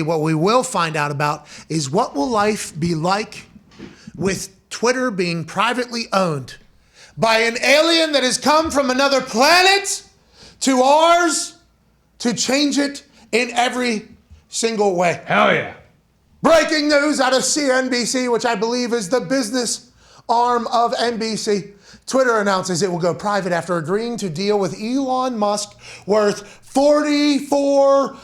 What we will find out about is what will life be like with Twitter being privately owned by an alien that has come from another planet to ours to change it in every single way. Hell yeah. Breaking news out of CNBC, which I believe is the business arm of NBC. Twitter announces it will go private after agreeing to deal with Elon Musk worth $44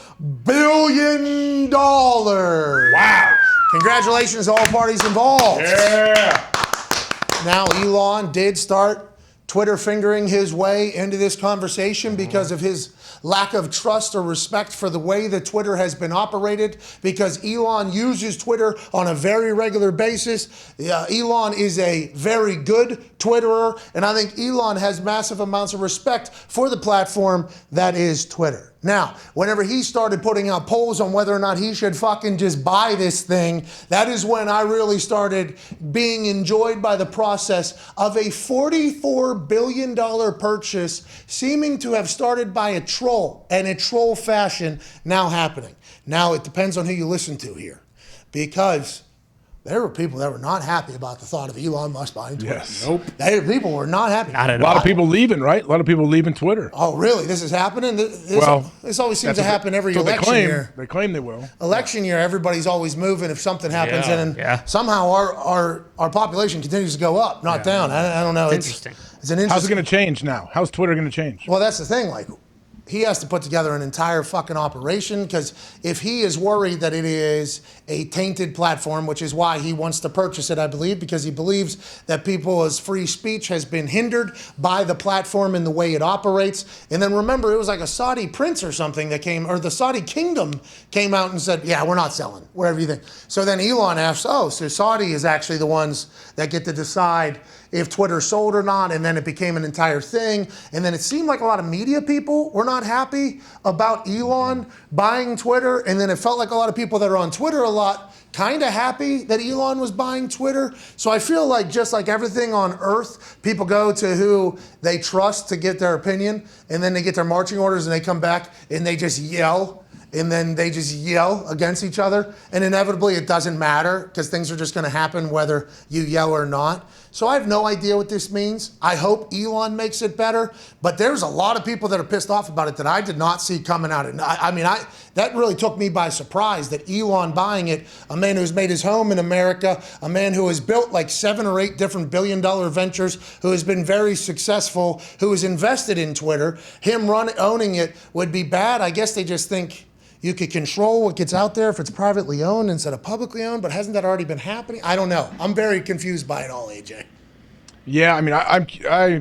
billion. Wow. Congratulations to all parties involved. Yeah. Now, Elon did start Twitter fingering his way into this conversation because of his lack of trust or respect for the way that Twitter has been operated, because Elon uses Twitter on a very regular basis. Elon is a very good Twitterer, and I think Elon has massive amounts of respect for the platform that is Twitter. Now, whenever he started putting out polls on whether or not he should fucking just buy this thing, that is when I really started being enjoyed by the process of a $44 billion purchase seeming to have started by a troll, and a troll fashion now happening. Now, it depends on who you listen to here, because there were people that were not happy about the thought of Elon Musk buying Twitter. Yes. Nope. People were not happy. Not at all. A lot of people leaving, right? A lot of people leaving Twitter. Oh, really? This is happening? This always seems to happen every election year. They claim they will. Election year, everybody's always moving if something happens, and somehow our population continues to go up, not down. I don't know. It's interesting. It's an interesting. How's it going to change now? How's Twitter going to change? Well, that's the thing. Like, he has to put together an entire fucking operation, because if he is worried that it is a tainted platform, which is why he wants to purchase it, I believe, because he believes that people's free speech has been hindered by the platform and the way it operates. And then remember, it was like a Saudi prince or something that came, or the Saudi kingdom came out and said, yeah, we're not selling, whatever you think. So then Elon asks, oh, so Saudi is actually the ones that get to decide if Twitter sold or not, and then it became an entire thing. And then it seemed like a lot of media people were not happy about Elon buying Twitter, and then it felt like a lot of people that are on Twitter a lot kind of happy that Elon was buying Twitter. So I feel like, just like everything on earth, people go to who they trust to get their opinion, and then they get their marching orders and they come back and they just yell. And then they just yell against each other. And inevitably, it doesn't matter, because things are just going to happen whether you yell or not. So I have no idea what this means. I hope Elon makes it better. But there's a lot of people that are pissed off about it that I did not see coming out. And that really took me by surprise, that Elon buying it, a man who's made his home in America, a man who has built like 7 or 8 different billion-dollar ventures, who has been very successful, who has invested in Twitter, him owning it would be bad. I guess they just think you could control what gets out there if it's privately owned instead of publicly owned, but hasn't that already been happening? I don't know. I'm very confused by it all, AJ. Yeah, I mean, I'm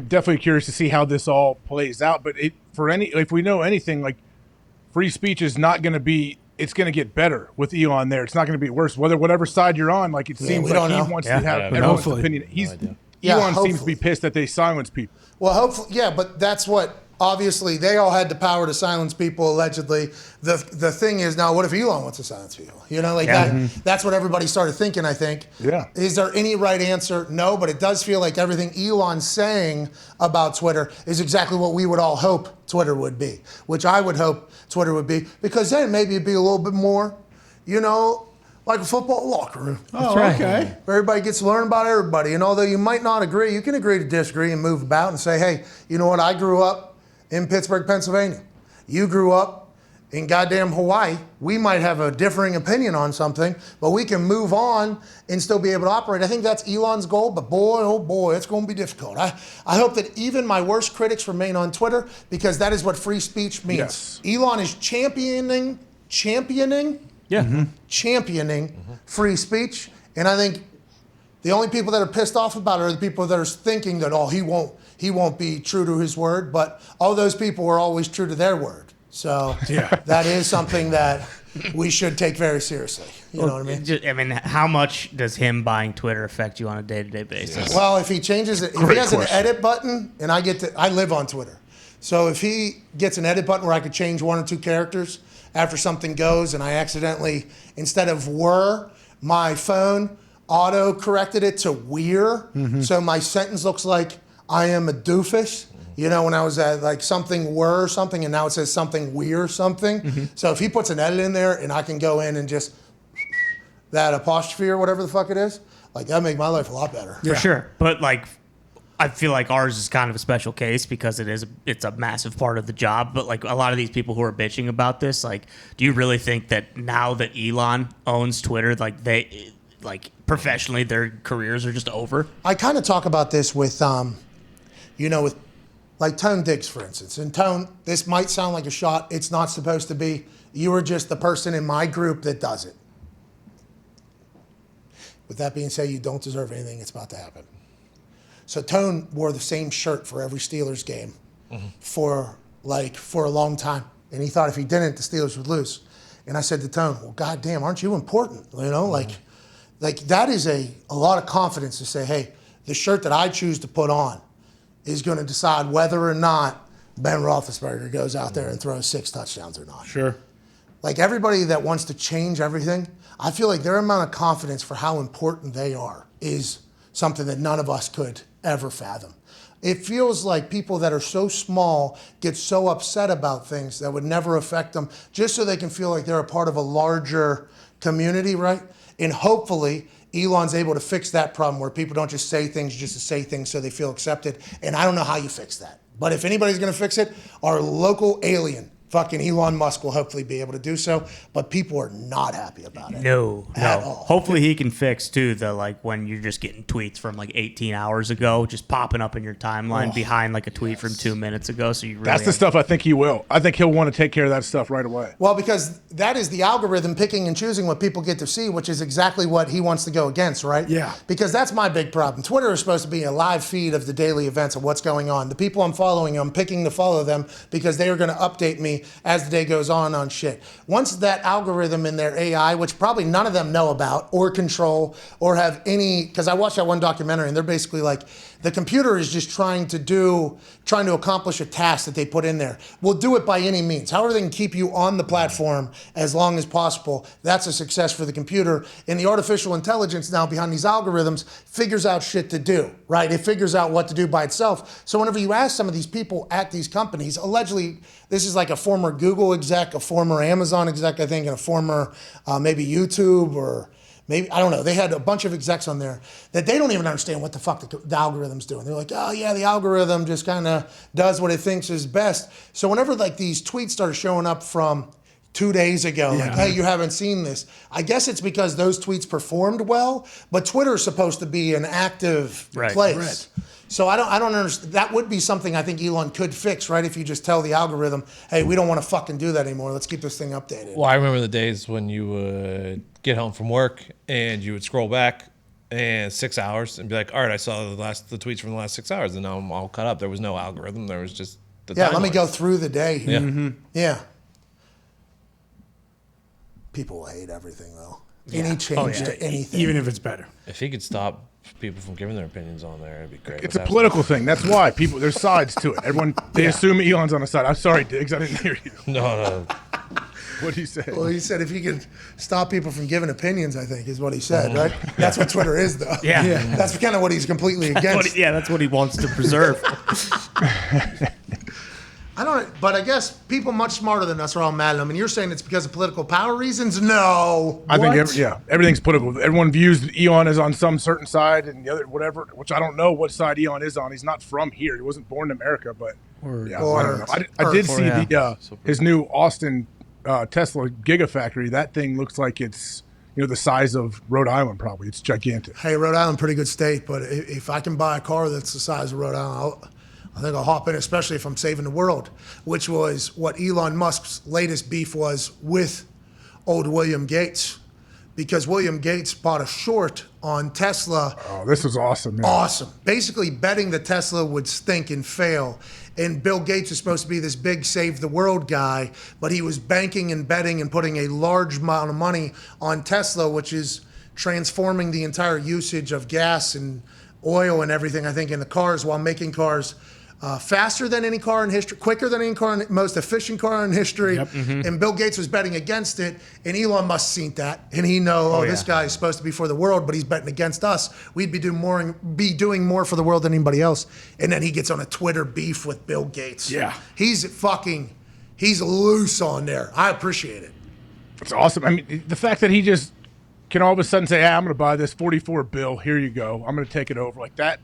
definitely curious to see how this all plays out. But if we know anything, like, free speech is not going to be. It's going to get better with Elon there. It's not going to be worse. Whatever side you're on, like, it seems like he wants to have everyone's opinion. Elon seems to be pissed that they silence people. Well, hopefully, yeah, but that's what. Obviously, they all had the power to silence people, allegedly. The thing is, now, what if Elon wants to silence people? You know, like that's what everybody started thinking, I think. Yeah. Is there any right answer? No, but it does feel like everything Elon's saying about Twitter is exactly what we would all hope Twitter would be, which I would hope Twitter would be, because then maybe it'd be a little bit more, like a football locker room. Oh, right. Okay. Everybody gets to learn about everybody. And although you might not agree, you can agree to disagree and move about and say, hey, you know what, I grew up in Pittsburgh, Pennsylvania. You grew up in goddamn Hawaii. We might have a differing opinion on something, but we can move on and still be able to operate. I think that's Elon's goal, but boy, oh boy, it's going to be difficult. I hope that even my worst critics remain on Twitter, because that is what free speech means. Yes. Elon is championing free speech, and I think the only people that are pissed off about it are the people that are thinking that, oh, he won't be true to his word, but all those people were always true to their word. So that is something that we should take very seriously. You know what I mean? How much does him buying Twitter affect you on a day-to-day basis? Well, if he changes it, if he has an edit button, and I live on Twitter. So if he gets an edit button where I could change 1 or 2 characters after something goes, and I accidentally, instead of my phone auto-corrected it to we're, so my sentence looks like I am a doofus. You know, when I was at like something were something, and now it says something we're something. So if he puts an edit in there, and I can go in and just that apostrophe or whatever the fuck it is, like that'd make my life a lot better. For sure. But like, I feel like ours is kind of a special case because it's a massive part of the job. But like a lot of these people who are bitching about this, like, do you really think that now that Elon owns Twitter, like they, like professionally, their careers are just over? I kind of talk about this with, you know, with like Tone Diggs, for instance. And Tone, this might sound like a shot. It's not supposed to be. You are just the person in my group that does it. With that being said, you don't deserve anything that's about to happen. So Tone wore the same shirt for every Steelers game for a long time. And he thought if he didn't, the Steelers would lose. And I said to Tone, well, goddamn, aren't you important? You know, like that is a lot of confidence to say, hey, the shirt that I choose to put on is going to decide whether or not Ben Roethlisberger goes out there and throws 6 touchdowns or not. Sure. Like everybody that wants to change everything, I feel like their amount of confidence for how important they are is something that none of us could ever fathom. It feels like people that are so small get so upset about things that would never affect them just so they can feel like they're a part of a larger community, right? And hopefully Elon's able to fix that problem where people don't just say things just to say things so they feel accepted. And I don't know how you fix that. But if anybody's going to fix it, our local alien, fucking Elon Musk, will hopefully be able to do so, but people are not happy about it. No. At all. Hopefully he can fix too the like when you're just getting tweets from like 18 hours ago, just popping up in your timeline behind like a tweet from 2 minutes ago. So you really That's the stuff I think he will. I think he'll want to take care of that stuff right away. Well, because that is the algorithm picking and choosing what people get to see, which is exactly what he wants to go against, right? Yeah. Because that's my big problem. Twitter is supposed to be a live feed of the daily events of what's going on. The people I'm following, I'm picking to follow them because they are going to update me as the day goes on shit. Once that algorithm in their AI, which probably none of them know about or control or have any, because I watched that one documentary and they're basically like, the computer is just trying to accomplish a task that they put in there. We'll do it by any means. However they can keep you on the platform as long as possible, that's a success for the computer. And the artificial intelligence now behind these algorithms figures out shit to do, right? It figures out what to do by itself. So whenever you ask some of these people at these companies, allegedly, this is like a former Google exec, a former Amazon exec, I think, and a former maybe YouTube or maybe, I don't know. They had a bunch of execs on there that they don't even understand what the fuck the algorithm's doing. They're like, oh yeah, the algorithm just kind of does what it thinks is best. So whenever like these tweets started showing up from 2 days ago, like, hey, you haven't seen this. I guess it's because those tweets performed well, but Twitter is supposed to be an active place. Right. So I don't understand. That would be something I think Elon could fix, right? If you just tell the algorithm, hey, we don't want to fucking do that anymore. Let's keep this thing updated. Well, I remember the days when you would get home from work and you would scroll back and 6 hours and be like, all right, I saw the tweets from the last 6 hours and now I'm all caught up. There was no algorithm. There was just the timeline. Let me go through the day here. Yeah. Mm-hmm. Yeah. People will hate everything, though. Any change to anything. Even if it's better. If he could stop people from giving their opinions on there, it'd be great. It's a political thing. That's why people. There's sides to it. Everyone they assume Elon's on the side. I'm sorry, Diggs. I didn't hear you. No. What did he say? Well, he said if he could stop people from giving opinions, I think is what he said, right? That's what Twitter is, though. Yeah. That's kind of what he's completely against. That's what he wants to preserve. But I guess people much smarter than us are all mad at him. And you're saying it's because of political power reasons? No. I think everything's political. Everyone views Elon as on some certain side and the other whatever, which I don't know what side Elon is on. He's not from here. He wasn't born in America, but I don't know. I did see his new Austin Tesla Gigafactory. That thing looks like it's the size of Rhode Island probably. It's gigantic. Hey, Rhode Island, pretty good state, but if I can buy a car that's the size of Rhode Island, I think I'll hop in, especially if I'm saving the world, which was what Elon Musk's latest beef was with old William Gates, because William Gates bought a short on Tesla. Oh, this was awesome, man. Awesome. Basically betting that Tesla would stink and fail. And Bill Gates is supposed to be this big save the world guy, but he was banking and betting and putting a large amount of money on Tesla, which is transforming the entire usage of gas and oil and everything, I think, in the cars while making cars faster than any car in history, quicker than any car, most efficient car in history. Yep. And Bill Gates was betting against it, and Elon Musk seen that, and he know, this guy is supposed to be for the world, but he's betting against us. We'd be doing more for the world than anybody else. And then he gets on a Twitter beef with Bill Gates. Yeah. He's loose on there. I appreciate it. It's awesome. I mean, the fact that he just can all of a sudden say, hey, I'm going to buy this 44 bill. Here you go. I'm going to take it over like that.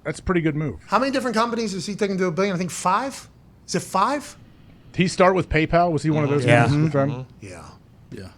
That's a pretty good move. How many different companies is he taking to $1 billion? I think 5. Is it 5? Did he start with PayPal? Was he one of those guys with them? Yeah. Yeah.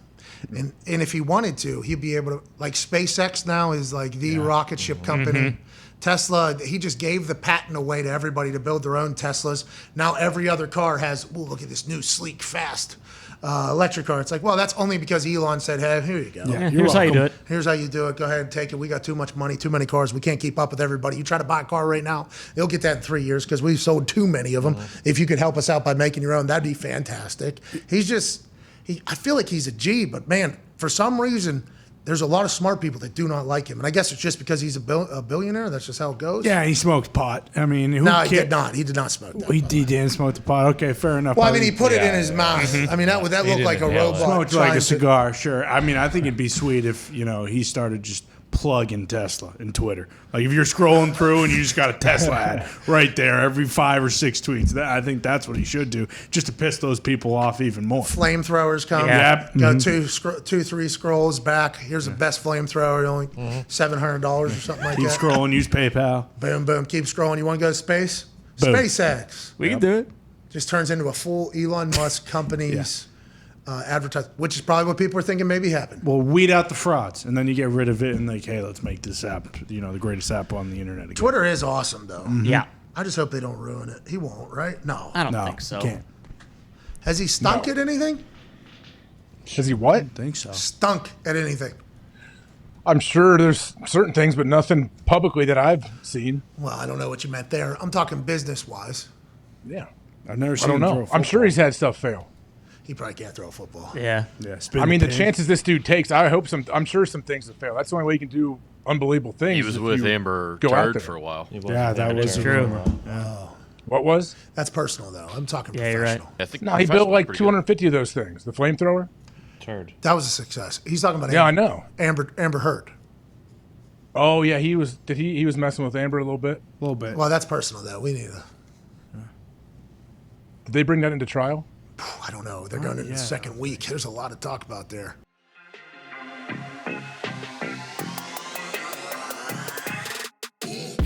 And if he wanted to, he'd be able to, like SpaceX now is like the rocket ship company. Tesla, he just gave the patent away to everybody to build their own Teslas. Now every other car has, look at this new sleek, fast electric car. It's like, well, that's only because Elon said, hey, here you go. Yeah, Here's how you do it. Here's how you do it. Go ahead and take it. We got too much money, too many cars. We can't keep up with everybody. You try to buy a car right now, you'll get that in 3 years because we've sold too many of them. If you could help us out by making your own, that'd be fantastic. I feel like he's a G, but man, for some reason, there's a lot of smart people that do not like him. And I guess it's just because he's a billionaire. That's just how it goes. Yeah, he smoked pot. I mean, No, he did not. He did not smoke that. He didn't smoke the pot. Okay, fair enough. Well, I mean, he put it in his mouth. I mean, that looked like a inhale it. robot. smoked like trying a to- cigar. Sure. I mean, I think it'd be sweet if he started just plugging Tesla in Twitter. Like if you're scrolling through and you just got a Tesla ad right there every 5 or 6 tweets. I think that's what he should do, just to piss those people off even more. Flamethrowers come. Yeah. Go 2-3 scrolls back. Here's the best flamethrower, only $700 or something like Keep that. scrolling. Use PayPal. Boom, boom. Keep scrolling. You want to go to space? Boom. SpaceX. We can do it. Just turns into a full Elon Musk company's advertising, which is probably what people are thinking maybe happened. Well, weed out the frauds, and then you get rid of it, and like, hey, let's make this app, the greatest app on the internet again. Twitter is awesome, though. Yeah. I just hope they don't ruin it. He won't, right? No. I don't No, think so. can't. Has he stunk at anything? Has he what? Think so. Stunk at anything. I'm sure there's certain things, but nothing publicly that I've seen. Well, I don't know what you meant there. I'm talking business-wise. Yeah. I've never I seen don't him know. throw a I'm sure football. he's had stuff fail. He probably can't throw a football. Yeah. Yeah, spin I mean, the pin. chances this dude takes, I'm sure some things have failed. That's the only way you can do unbelievable things. He was if with you Amber go out Turd there. for a while. Yeah, that was True. What was? That's personal, though. I'm talking Yeah, you're right. professional. I think No, he built like 250 of those things. The flamethrower? Turd. That was a success. He's talking about Yeah, I know. Amber Heard. Oh, yeah, he was messing with Amber a little bit. A little bit. Well, that's personal, though. We need to. Did they bring that into trial? I don't know. They're going into the second week. There's a lot to talk about there.